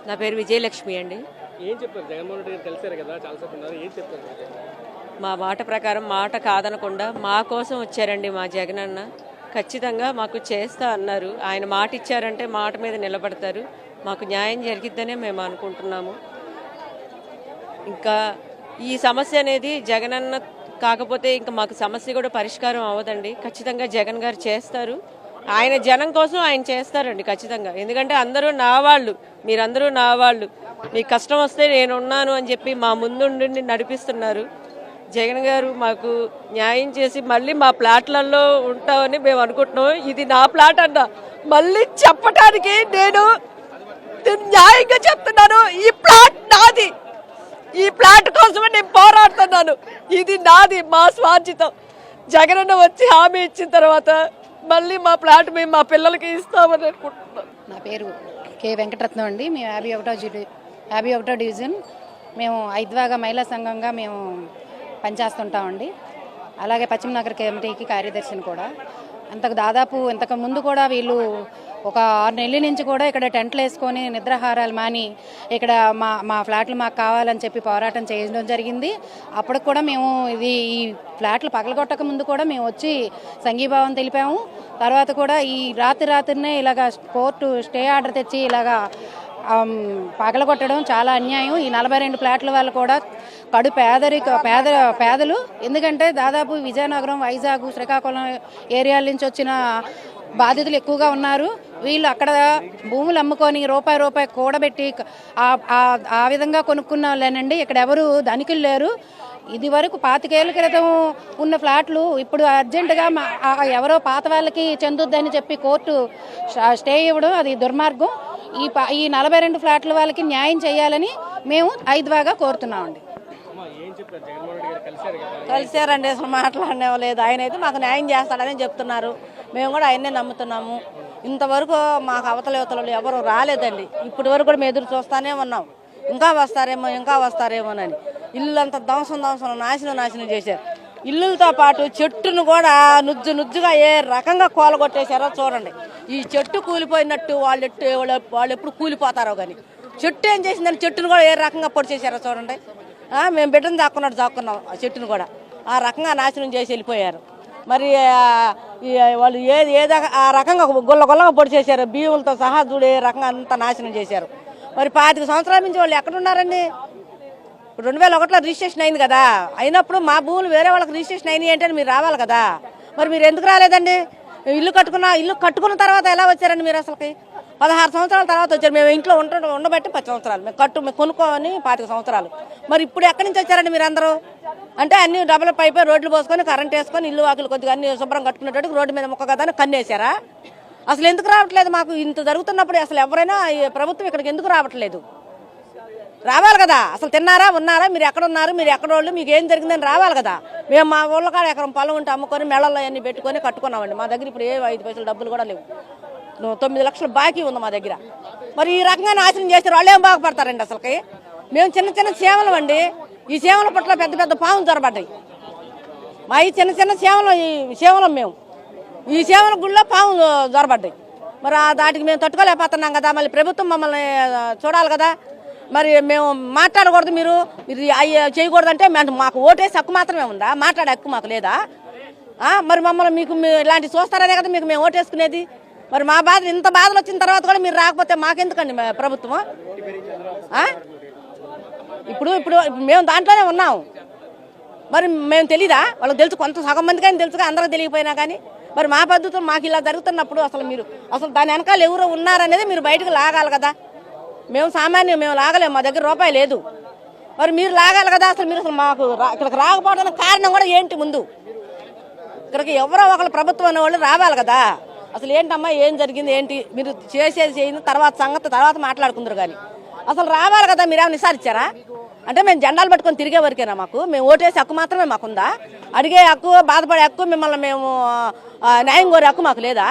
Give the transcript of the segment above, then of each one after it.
నా పేరు విజయలక్ష్మి అండి. ఏం చెప్తారు? జగన్మోహన్ రెడ్డి గారు కలిసారు కదా, చాలాసేపు ఉన్నారు, ఏం చెప్తారు? మా మాట ప్రకారం మాట కాదనకుండా మా కోసం వచ్చారండి మా జగనన్న. ఖచ్చితంగా మాకు చేస్తా అన్నారు. ఆయన మాట ఇచ్చారంటే మాట మీద నిలబడతారు. మాకు న్యాయం జరిగిద్దనే మేము అనుకుంటున్నాము. ఇంకా ఈ సమస్య అనేది జగనన్న కాకపోతే ఇంకా మాకు సమస్య కూడా పరిష్కారం అవ్వదండి. ఖచ్చితంగా జగన్ గారు చేస్తారు. ఆయన జనం కోసం ఆయన చేస్తారండి ఖచ్చితంగా. ఎందుకంటే అందరూ నా వాళ్ళు, మీరందరూ నా వాళ్ళు, మీకు కష్టం వస్తే నేనున్నాను అని చెప్పి మా ముందుండి నడిపిస్తున్నారు. జగన్ గారు మాకు న్యాయం చేసి మళ్ళీ మా ప్లాట్లలో ఉంటామని మేము అనుకుంటున్నాం. ఇది నా ప్లాట్ అన్న మళ్ళీ చెప్పడానికి నేను న్యాయంగా చెప్తున్నాను. ఈ ప్లాట్ నాది. ఈ ప్లాట్ కోసమే నేను పోరాడుతున్నాను. ఇది నాది, మా స్వార్జితం. జగనన్న వచ్చి హామీ ఇచ్చిన తర్వాత మళ్ళీ మా ప్లాట్ మేము మా పిల్లలకి ఇస్తామని అనుకుంటున్నాం. నా పేరు కె వెంకటరత్నం అండి. మేము 51వ డివిజన్. మేము ఐద్వాగా మహిళా సంఘంగా మేము పనిచేస్తుంటామండి. అలాగే పశ్చిమ నగర కమిటీకి కార్యదర్శిని కూడా. ఇంతకు ముందు కూడా వీళ్ళు ఒక 6 నెలల నుంచి కూడా ఇక్కడ టెంట్లు వేసుకొని నిద్రాహారాలు మాని ఇక్కడ మా ఫ్లాట్లు మాకు కావాలని చెప్పి పోరాటం చేయడం జరిగింది. అప్పటికి కూడా మేము ఈ ఫ్లాట్లు పగలగొట్టక ముందు కూడా మేము వచ్చి సంఘీభావం తెలిపాము. తర్వాత కూడా ఈ రాత్రినే ఇలాగా కోర్టు స్టే ఆర్డర్ తెచ్చి ఇలాగా పగలగొట్టడం చాలా అన్యాయం. ఈ 42 ఫ్లాట్ల వాళ్ళు కూడా కడు పేదలు. ఎందుకంటే దాదాపు విజయనగరం, వైజాగ్, శ్రీకాకుళం ఏరియాల నుంచి వచ్చిన బాధితులు ఎక్కువగా ఉన్నారు. వీళ్ళు అక్కడ భూములు అమ్ముకొని రూపాయి కూడబెట్టి ఆ విధంగా కొనుక్కున్న వాళ్ళేనండి. ఇక్కడ ఎవరు ధనికులు లేరు. ఇది వరకు 25 ఏళ్ల క్రితం ఉన్న ఫ్లాట్లు ఇప్పుడు అర్జెంటుగా ఎవరో పాత వాళ్ళకి చెందుద్దని చెప్పి కోర్టు స్టే ఇవ్వడం అది దుర్మార్గం. ఈ 42 ఫ్లాట్ల వాళ్ళకి న్యాయం చేయాలని మేము ఐద్వాగా కోరుతున్నామండి. కలిసారండి, అసలు మాట్లాడనే లేదు. ఆయన అయితే మాకు న్యాయం చేస్తాడని చెప్తున్నారు. మేము కూడా ఆయన్నే నమ్ముతున్నాము. ఇంతవరకు మాకు అవతల ఎవరు రాలేదండి. ఇప్పటి వరకు కూడా మేము ఎదురు చూస్తానే ఉన్నాం. ఇంకా వస్తారేమోనని. ఇల్లు అంతా ధ్వంసం నాశనం చేశారు. ఇల్లులతో పాటు చెట్టును కూడా నుజ్జుగా ఏ రకంగా కూలగొట్టేశారో చూడండి. ఈ చెట్టు కూలిపోయినట్టు వాళ్ళు ఎప్పుడు కూలిపోతారో కానీ చెట్టు ఏం చేసిందని చెట్టును కూడా ఏ రకంగా పొడి చేశారో చూడండి. మేము బిడ్డను దాక్కున్నాం ఆ చెట్టును కూడా ఆ రకంగా నాశనం చేసి వెళ్ళిపోయారు. మరి వాళ్ళు ఆ రకంగా గుల్లగా పొడి చేశారు. బియ్యంతో సహా చూడు ఏ రకంగా అంతా నాశనం చేశారు. మరి 25 సంవత్సరాల నుంచి వాళ్ళు ఎక్కడున్నారండి? ఇప్పుడు 2001లో రిజిస్ట్రేషన్ అయింది కదా. అయినప్పుడు మా భూములు వేరే వాళ్ళకి రిజిస్ట్రేషన్ అయినాయి అంటే మీరు రావాలి కదా. మరి మీరు ఎందుకు రాలేదండి? ఇల్లు కట్టుకున్న తర్వాత ఎలా వచ్చారండి మీరు? అసలుకి 16 సంవత్సరాల తర్వాత వచ్చారు. మేము ఇంట్లో ఉండబట్టి 10 సంవత్సరాలు, మేము కొనుక్కోని 25 సంవత్సరాలు. మరి ఇప్పుడు ఎక్కడి నుంచి వచ్చారండి మీరు అందరూ? అంటే అన్ని డెవలప్ అయిపోయి రోడ్లు పోసుకొని కరెంట్ వేసుకొని ఇల్లు వాకిలు కొద్దిగా అన్ని శుభ్రం కట్టుకునేటట్టు రోడ్డు మీద మొక్క కదా కన్నేసారా? అసలు ఎందుకు రావట్లేదు? మాకు ఇంత జరుగుతున్నప్పుడు అసలు ఎవరైనా ప్రభుత్వం ఇక్కడికి ఎందుకు రావట్లేదు? రావాలి కదా. అసలు తిన్నారా, ఉన్నారా, మీరు ఎక్కడ ఉన్నారు, మీరు ఎక్కడ వాళ్ళు, మీకు ఏం జరిగిందని రావాలి కదా. మేము మా ఊళ్ళో కాడ ఎకరం పొలం ఉంటే అమ్ముకొని మెళ్ళల్లో అన్ని పెట్టుకొని కట్టుకున్నామండి. మా దగ్గర ఇప్పుడు 5 పైసలు డబ్బులు కూడా లేవు. 9 లక్షలు బాకీ ఉంది మా దగ్గర. మరి ఈ రకంగా నాశనం చేస్తారు. వాళ్ళు ఏం బాగుపడతారండి? అసలుకి మేము చిన్న సేవలు అండి. ఈ సేవల పట్ల పెద్ద పాములు జరబడ్డాయి. మా ఈ చిన్న సేవలం మేము ఈ సేవల గుళ్ళో పాములు జరబడ్డాయి. మరి దాటికి మేము తట్టుకోలేకపోతున్నాం కదా. మళ్ళీ ప్రభుత్వం మమ్మల్ని చూడాలి కదా. మరి మేము మాట్లాడకూడదు, మీరు చేయకూడదు అంటే మాకు ఓటేసి హక్కు మాత్రమే ఉందా? మాట్లాడే హక్కు మాకు లేదా? మరి మమ్మల్ని మీకు ఇలాంటి చూస్తారనే కదా మీకు మేము ఓటేసుకునేది. మరి మా ఇంత బాధలు వచ్చిన తర్వాత కూడా మీరు రాకపోతే మాకెందుకండి ప్రభుత్వం? ఇప్పుడు మేము దాంట్లోనే ఉన్నాం. మరి మేము తెలీదా? వాళ్ళకి తెలుసు, కొంత సగం మంది కానీ తెలుసుగా, అందరూ తెలియకపోయినా కానీ. మరి మా పద్ధతులు మాకు ఇలా జరుగుతున్నప్పుడు అసలు దాని వెనకాల ఎవరు ఉన్నారనేది మీరు బయటకు లాగాలి కదా. మేము సామాన్యం, మేము లాగలేము, మా దగ్గర రూపాయి లేదు. మరి మీరు లాగాలి కదా. అసలు మాకు ఇక్కడికి రాకపోవడానికి కారణం కూడా ఏంటి? ముందు ఇక్కడికి ఎవరో ఒకళ్ళు ప్రభుత్వం అనే వాళ్ళు రావాలి కదా. అసలు ఏంటమ్మా, ఏం జరిగింది, ఏంటి, మీరు చేయింది తర్వాత మాట్లాడుకుందరు కానీ అసలు రావాలి కదా. మీరేమైనా నిసారిచ్చారా? అంటే మేము జెండాలు పట్టుకొని తిరిగే వరకేనా మాకు? మేము ఓటేసే హక్కు మాత్రమే మాకుందా? అడిగే హక్కు, బాధపడే హక్కు, మిమ్మల్ని మేము న్యాయం కోరే హక్కు మాకు లేదా?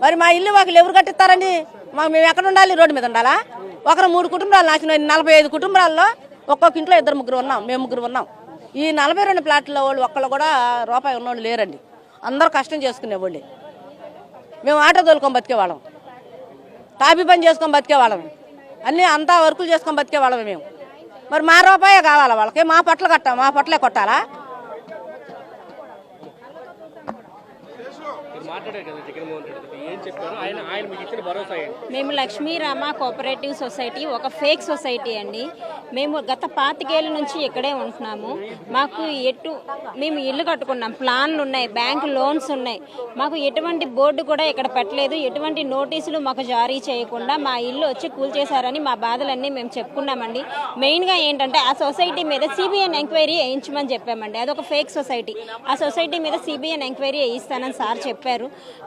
మరి మా ఇల్లు వాకిలు ఎవరు కట్టిస్తారండి? మేము ఎక్కడ ఉండాలి? రోడ్డు మీద ఉండాలా? 3 కుటుంబాలు నాశనం. 45 కుటుంబాల్లో ఒక్కొక్క ఇంట్లో 2-3 ఉన్నాం. మేము 3 ఉన్నాం. ఈ 42 ప్లాట్ల వాళ్ళు ఒక్కళ్ళు కూడా రూపాయి ఉన్నోళ్ళు లేరండి. అందరూ కష్టం చేసుకునేవాళ్ళే. మేము ఆటో తోలుకొని బతికేవాళ్ళం. కాపీ పని చేసుకొని బతికే వాళ్ళమే, అన్నీ అంతా వర్కులు చేసుకొని బతికే వాళ్ళమే మేము. మరి మా రూపాయే కావాలా వాళ్ళకి? మా పట్లే కొట్టాలా? మీరు మాట్లాడారు కదా జగన్మోహన్ రెడ్డి గారు, ఏం చెప్పారు? ఆయన మీకు ఇచ్చిన భరోసా ఏంటి? మేము లక్ష్మీరామ కోఆపరేటివ్ సొసైటీ ఒక ఫేక్ సొసైటీ అండి. మేము గత 25 ఏళ్ళ నుంచి ఇక్కడే ఉంటున్నాము. మాకు మేము ఇల్లు కట్టుకున్నాం, ప్లాన్లు ఉన్నాయి, బ్యాంకు లోన్స్ ఉన్నాయి. మాకు ఎటువంటి బోర్డు కూడా ఇక్కడ పెట్టలేదు, ఎటువంటి నోటీసులు మాకు జారీ చేయకుండా మా ఇల్లు వచ్చి కూల్చేశారని మా బాధలన్నీ మేము చెప్పుకున్నామండి. మెయిన్గా ఏంటంటే ఆ సొసైటీ మీద సిబిఐ ఎంక్వైరీ వేయించమని చెప్పామండి. అదొక ఫేక్ సొసైటీ. ఆ సొసైటీ మీద సిబిఐ ఎంక్వైరీ వేయిస్తానని సార్ చెప్పారు.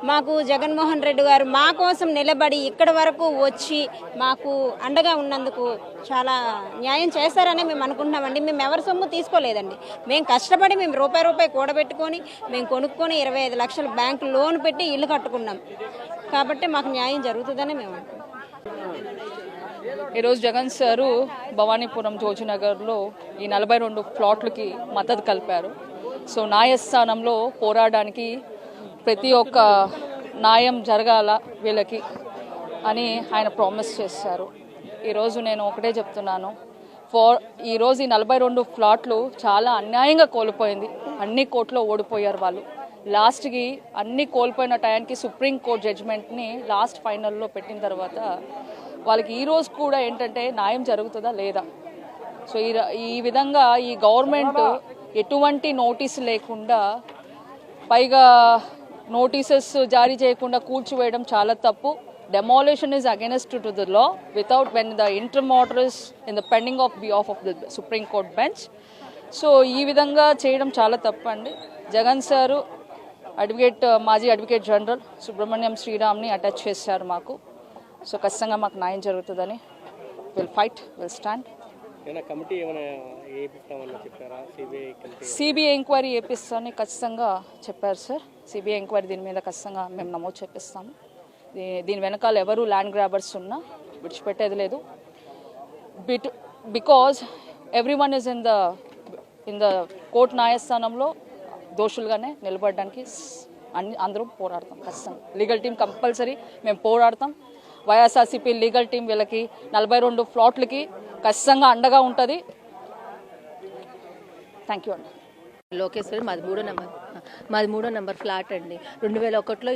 మాకు జగన్మోహన్ రెడ్డి గారు మా కోసం నిలబడి ఇక్కడ వరకు వచ్చి మాకు అండగా ఉన్నందుకు చాలా న్యాయం చేస్తారని మేము అనుకుంటున్నామండి. మేము ఎవరి సొమ్ము తీసుకోలేదండి. మేము కష్టపడి మేము రూపాయి కూడబెట్టుకొని మేము కొనుక్కొని 25 లక్షలు బ్యాంకు లోన్ పెట్టి ఇల్లు కట్టుకున్నాం. కాబట్టి మాకు న్యాయం జరుగుతుందని మేము అనుకుంటున్నాం. ఈరోజు జగన్ సారు భవానీపురం జోజినగర్లో ఈ 42 ప్లాట్లకి మద్దతు కలిపారు. సో న్యాయస్థానంలో పోరాడడానికి ప్రతి ఒక్క న్యాయం జరగాల వీళ్ళకి అని ఆయన ప్రామిస్ చేశారు. ఈరోజు నేను ఒకటే చెప్తున్నాను, ఈరోజు ఈ 42 ఫ్లాట్లు చాలా అన్యాయంగా కోల్పోయింది. అన్ని కోర్టులో ఓడిపోయారు వాళ్ళు. లాస్ట్కి అన్ని కోల్పోయిన టయానికి సుప్రీంకోర్టు జడ్జిమెంట్ని లాస్ట్ ఫైనల్లో పెట్టిన తర్వాత వాళ్ళకి ఈరోజు కూడా ఏంటంటే న్యాయం జరుగుతుందా లేదా. సో ఈ విధంగా ఈ గవర్నమెంట్ ఎటువంటి నోటీసు లేకుండా, పైగా నోటీసెస్ జారీ చేయకుండా కూల్చివేయడం చాలా తప్పు. Demolition is against to the law without when the interim order is in the pending of behalf of the Supreme Court bench. So ఈ విధంగా చేయడం చాలా తప్పు అండి. జగన్ సారు మాజీ అడ్వకేట్ జనరల్ సుబ్రహ్మణ్యం శ్రీరామ్ని అటాచ్ చేశారు మాకు. సో ఖచ్చితంగా మాకు న్యాయం జరుగుతుందని will fight, will stand. Committee ఏమైనా ఏపిస్తామని చెప్పారా? సిబిఐ ఎంక్వైరీ చేపిస్తామని ఖచ్చితంగా చెప్పారు సార్. సిబిఐ ఎంక్వైరీ దీని మీద ఖచ్చితంగా మేము నమోదు చేపిస్తాము. దీని వెనకాల ఎవరు ల్యాండ్ గ్రాబర్స్ ఉన్నా విడిచిపెట్టేది లేదు. Because everyone is in the court న్యాయస్థానంలో దోషులుగానే నిలబడడానికి అందరం పోరాడతాం. ఖచ్చితంగా లీగల్ టీం కంపల్సరీ మేము పోరాడతాం. వైఎస్ఆర్సీపీ లీగల్ టీం వీళ్ళకి 42 ఫ్లాట్లకి ఖచ్చితంగా అండగా ఉంటుంది. థ్యాంక్ యూ అండి. లోకేశ్వరి, మాది మూడో నెంబర్ ఫ్లాట్ అండి. 2001లో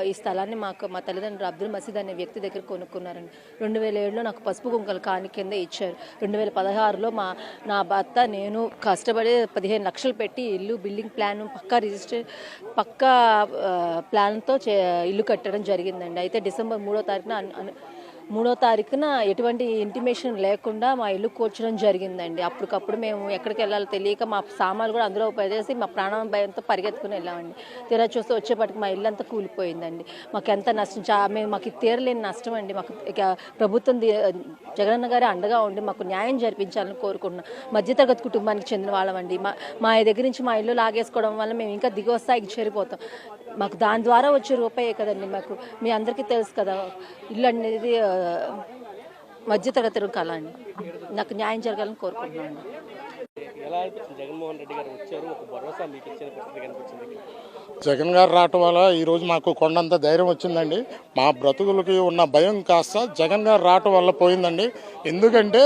ఈ స్థలాన్ని మా తల్లిదండ్రులు అబ్దుల్ మసీద్ అనే వ్యక్తి దగ్గర కొనుక్కున్నారండి. 2007లో నాకు పసుపు కుంకలు కాని కింద ఇచ్చారు. 2016లో నా భర్త నేను కష్టపడి 15 లక్షలు పెట్టి ఇల్లు బిల్డింగ్ ప్లాన్ పక్కా ప్లాన్తో ఇల్లు కట్టడం జరిగిందండి. అయితే డిసెంబర్ 3వ తారీఖున ఎటువంటి ఇంటిమేషన్ లేకుండా మా ఇల్లు కూర్చడం జరిగిందండి. అప్పటికప్పుడు మేము ఎక్కడికి వెళ్ళాలో తెలియక మా సామాన్లు కూడా అందులో పడేసి మా ప్రాణం భయంతో పరిగెత్తుకుని వెళ్ళామండి. తీరా చూస్తే వచ్చేపటికి మా ఇల్లు అంతా కూలిపోయిందండి. మాకు ఎంత నష్టం, మాకు తీరలేని నష్టం అండి. మాకు ప్రభుత్వం జగనన్న గారే అండగా ఉండి మాకు న్యాయం జరిపించాలని కోరుకుంటున్నాం. మధ్యతరగతి కుటుంబానికి చెందిన వాళ్ళమండి. మా దగ్గర నుంచి మా ఇల్లు లాగేసుకోవడం వల్ల మేము ఇంకా దిగువ స్థాయికి చేరిపోతాం. మాకు దాని ద్వారా వచ్చే రూపాయే కదండి. మాకు మీ అందరికీ తెలుసు కదా, ఇల్లు అనేది మధ్యతరగతి కళ అండి. నాకు న్యాయం జరగాలని కోరుకుంటున్నాను. జగన్మోహన్ రెడ్డి గారు వచ్చారు, ఒక భరోసా మీకు ఇచ్చిన పరిస్థితి కనిపించింది. జగన్ గారు రావటం వల్ల ఈరోజు మాకు కొండంత ధైర్యం వచ్చిందండి. మా బ్రతుకులకి ఉన్న భయం కాస్త జగన్ గారు రావటం వల్ల పోయిందండి. ఎందుకంటే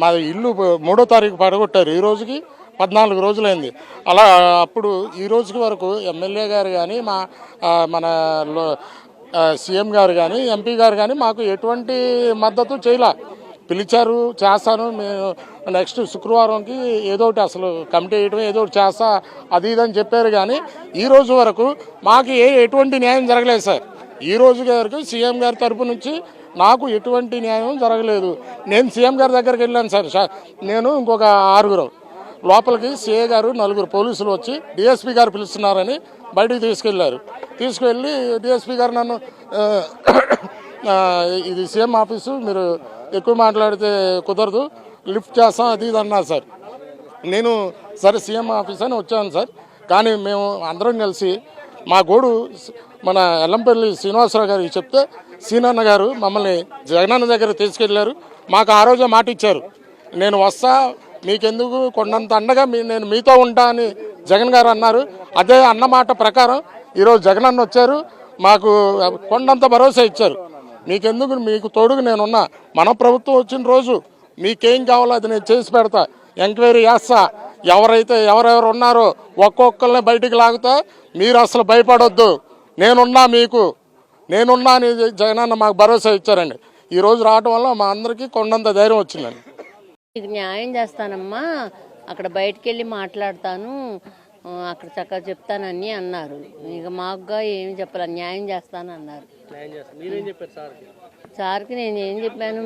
మా ఇల్లు 3వ తారీఖు పడగొట్టారు. ఈ రోజుకి 14 రోజులైంది. అలా అప్పుడు ఈ రోజుకి వరకు ఎమ్మెల్యే గారు కానీ మన సీఎం గారు కానీ ఎంపీ గారు కానీ మాకు ఎటువంటి మద్దతు చేయలే. పిలిచారు, చేస్తాను మేము నెక్స్ట్ శుక్రవారంకి ఏదో ఒకటి అసలు కమిటీ వేయడం ఏదో ఒకటి చేస్తా అది ఇదని చెప్పారు. కానీ ఈ రోజు వరకు మాకు ఎటువంటి న్యాయం జరగలేదు సార్. ఈ రోజు వరకు సీఎం గారి తరపు నుంచి నాకు ఎటువంటి న్యాయం జరగలేదు. నేను సీఎం గారి దగ్గరికి వెళ్ళాను సార్. నేను ఇంకొక 6 లోపలికి సిఏ గారు 4 పోలీసులు వచ్చి డిఎస్పీ గారు పిలుస్తున్నారని బయటికి తీసుకెళ్ళి డిఎస్పీ గారు నన్ను ఇది సీఎం ఆఫీసు, మీరు ఎక్కువ మాట్లాడితే కుదరదు, లిఫ్ట్ చేస్తాం అది ఇది అన్నారు సార్. నేను సరే సీఎం ఆఫీస్ అని వచ్చాను సార్. కానీ మేము అందరం కలిసి మా గోడు మన ఎల్లంపల్లి శ్రీనివాసరావు గారికి చెప్తే సీనన్న గారు మమ్మల్ని జగనన్న దగ్గర తీసుకెళ్లారు. మాకు ఆ రోజే మాట ఇచ్చారు, నేను వస్తా, మీకెందుకు కొండంత అండగా నేను మీతో ఉంటా అని జగన్ గారు అన్నారు. అదే అన్నమాట ప్రకారం ఈరోజు జగనన్న వచ్చారు, మాకు కొండంత భరోసా ఇచ్చారు. మీకెందుకు, మీకు తోడుగా నేనున్నా. మన ప్రభుత్వం వచ్చిన రోజు మీకేం కావాలో అది నేను చేసి పెడతా, ఎంక్వైరీ చేస్తా. ఎవరెవరు ఉన్నారో ఒక్కొక్కరిని బయటికి లాగుతా. మీరు అసలు భయపడొద్దు, నేనున్నా మీకు, నేనున్నా అని జగనన్న మాకు భరోసా ఇచ్చారండి. ఈరోజు రావడం వల్ల మా అందరికీ కొండంత ధైర్యం వచ్చిందండి. నీకు న్యాయం చేస్తానమ్మా, అక్కడ బయటికి వెళ్ళి మాట్లాడతాను, అక్కడ చక్కగా చెప్తానని అన్నారు. ఇక మాకుగా ఏమి చెప్పాలి, న్యాయం చేస్తాను అన్నారు. న్యాయం చేస్తాను. మీరేం చెప్పారు సార్కి? సార్కి నేను ఏం చెప్పాను,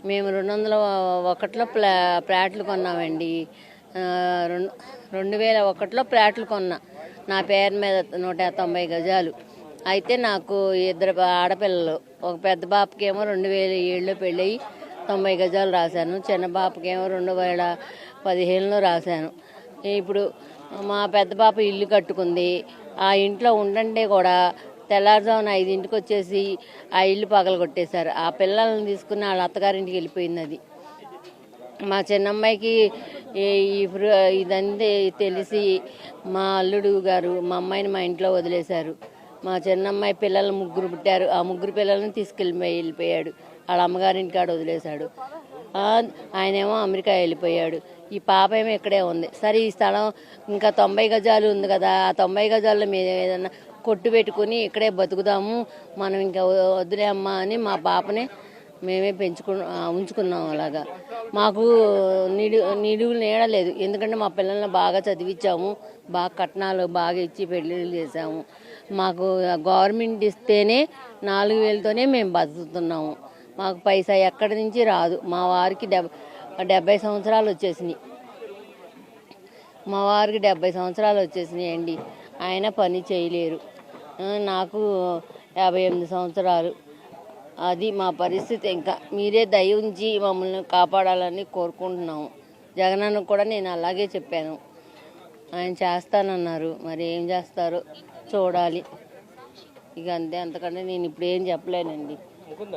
మేము 201లో ఫ్లాట్లు కొన్నామండి. 2001లో ఫ్లాట్లు కొన్నా, నా పేరు మీద 190 గజాలు. అయితే నాకు 2 ఆడపిల్లలు, ఒక పెద్ద బాబుకేమో 2007లో పెళ్ళయి 90 గజాలు రాశాను, చిన్న బాబుకేమో 2015లో రాశాను. ఇప్పుడు మా పెద్ద పాప ఇల్లు కట్టుకుంది. ఆ ఇంట్లో ఉండంటే కూడా తెల్లారుజామున 5ంటికి వచ్చేసి ఆ ఇల్లు పగలగొట్టేశారు. ఆ పిల్లల్ని తీసుకుని వాళ్ళ అత్తగారింటికి వెళ్ళిపోయింది. అది మా చిన్నమ్మాయికి ఇదంతా తెలిసి మా అల్లుడు గారు మా అమ్మాయిని మా ఇంట్లో వదిలేశారు. మా చిన్నమ్మాయి పిల్లలు 3 పుట్టారు. ఆ 3 పిల్లల్ని వెళ్ళిపోయాడు. వాళ్ళ అమ్మగారింటి కాడ వదిలేశాడు. ఆయనేమో అమెరికా వెళ్ళిపోయాడు. ఈ పాప ఏమో ఇక్కడే ఉంది. సరే, ఈ స్థలం ఇంకా 90 గజాలు ఉంది కదా, ఆ 90 గజాల్లో మేము ఏదన్నా కొట్టు పెట్టుకుని ఇక్కడే బతుకుదాము, మనం ఇంకా వద్దులే అమ్మా అని మా పాపని మేమే ఉంచుకున్నాం. అలాగా మాకు నిలువు నీడలేదు. ఎందుకంటే మా పిల్లల్ని బాగా చదివించాము, బాగా కట్నాలు బాగా ఇచ్చి పెళ్ళిళ్ళు చేసాము. మాకు గవర్నమెంట్ ఇస్తేనే 4000తోనే మేము బతుకుతున్నాము. మాకు పైసా ఎక్కడి నుంచి రాదు. మా వారికి 70 సంవత్సరాలు వచ్చేసినాయి. మా వారికి 70 సంవత్సరాలు వచ్చేసినాయి అండి. ఆయన పని చేయలేరు. నాకు 58 సంవత్సరాలు. అది మా పరిస్థితి. ఇంకా మీరే దయ ఉంచి మమ్మల్ని కాపాడాలని కోరుకుంటున్నాము. జగనన్నకు కూడా నేను అలాగే చెప్పాను, ఆయన చేస్తానన్నారు. మరి ఏం చేస్తారో చూడాలి. ఇక అంతే, అంతకంటే నేను ఇప్పుడు ఏం చెప్పలేనండి.